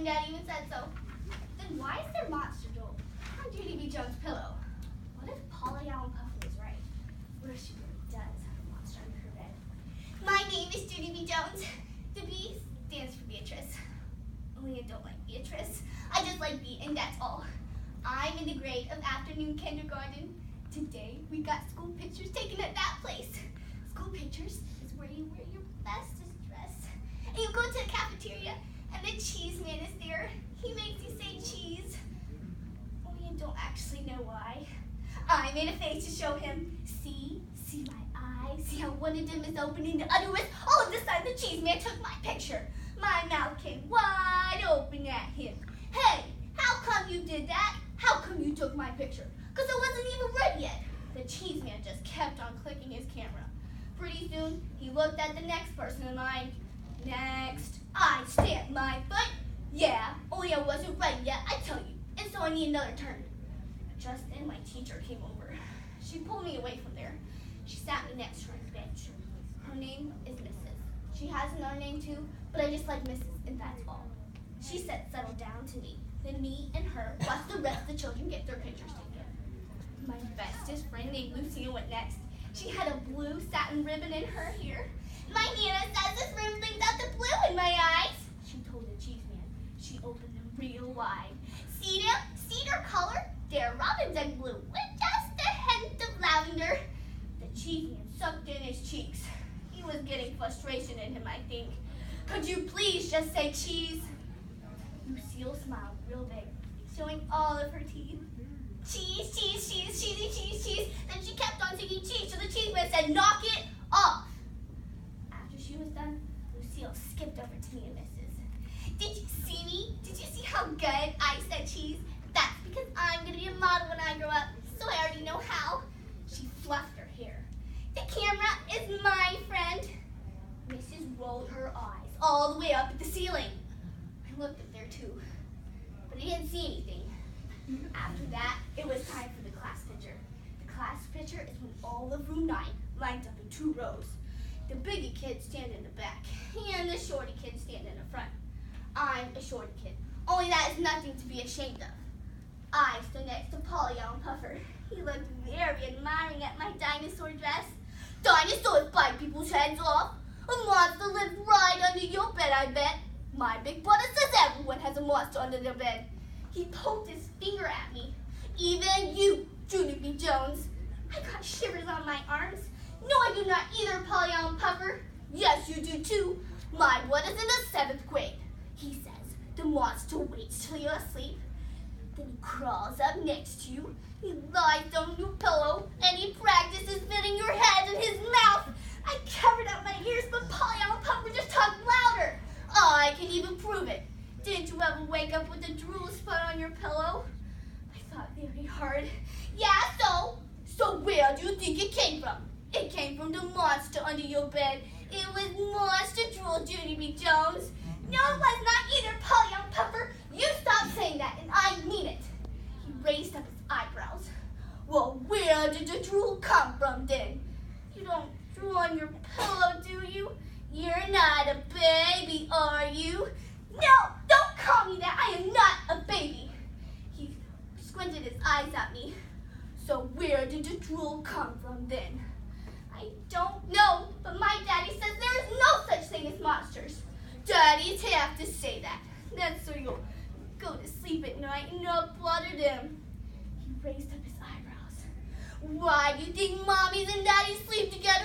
and Daddy even said so. Then why is there monster drool on Junie B. Jones' pillow? What if Polly Allen Puffer was right? What if she really does have a monster under her bed? My name is Junie B. Jones. The B stands for Beatrice. Only I don't like Beatrice. I just like B, and that's all. I'm in the grade of afternoon kindergarten. Today, we got school pictures taken at that place. School pictures is where you wear your bestest dress. And you go to the cafeteria, and the cheese man is there. He makes you say cheese. Only I don't actually know why. I made a face to show him. See my eyes? See how one of them is opening, the other is? All of this time, the cheese man took my picture. My mouth came wide open at him. Hey, how come you did that? How come you took my picture? Because I wasn't even ready yet. The cheese man just kept on clicking his camera. Pretty soon, he looked at the next person in line. Next, I stamped my foot. Yeah, only I wasn't ready yet, I tell you. And so I need another turn. Just then, my teacher came over. She pulled me away from there. She sat me next to her on the bench. Her name is Mrs. She has another name too, but I just like Mrs. and that's all. She said, settle down to me. Then me and her watched the rest of the children get their pictures taken. My bestest friend named Lucille went next. She had a blue satin ribbon in her hair. My Nana says this room brings out the blue in my eyes. She told the cheese man. She opened them real wide. See them? See their color? They're robin's egg blue with just a hint of lavender. The cheese man sucked in his cheeks. He was getting frustration in him, I think. Could you please just say cheese? Lucille smiled real big, showing all of her teeth. Cheese, cheese, cheese, cheesy, cheese, cheese. Then she kept on singing cheese, so the cheese man said, knock it off. After she was done, Lucille skipped over to me and Mrs. Did you see me? Did you see how good I said cheese? That's because I'm going to be a model when I grow up, so I already know how. She fluffed her hair. The camera is my friend. Mrs. rolled her eyes all the way up at the ceiling. I looked up there too, but I didn't see anything. After that, it was time for the class picture. The class picture is when all of room 9 lined up in 2 rows. The biggie kids stand in the back, and the shorty kids stand in the front. I'm a shorty kid, only that is nothing to be ashamed of. I stood next to Polly Allen Puffer. He looked very admiring at my dinosaur dress. Dinosaurs bite people's heads off. A monster lived right under your bed, I bet. My big brother says everyone has a monster under their bed. He poked his finger at me. Even you, Junie B. Jones. I got shivers on my arms. No, I do not either, Polly Allen Puffer. Yes, you do too. My brother's in the 7th grade. He says the monster waits till you're asleep. Then he crawls up next to you. He lies on your pillow, and he practices fitting your head in his mouth. I covered up my ears, but Polly Allen Puffer just talked louder. I can even prove it. Didn't you ever wake up with a drool spot on your pillow? I thought very hard. Yeah, so? So where do you think it came from? It came from the monster under your bed. It was monster drool, Junie B. Jones. No, it was not either, Polly Allen Puffer. You stop saying that, and I mean it. He raised up his eyebrows. Well, where did the drool come from then? You don't drool on your pillow, do you? You're not a baby, are you? No, don't call me that. I am not a baby. He squinted his eyes at me. So where did the drool come from then? I don't know, but my daddy says there is no such thing as monsters. Daddies have to say that. That's so you'll go to sleep at night and not bother them. He raised up his eyebrows. Why do you think mommies and daddies sleep together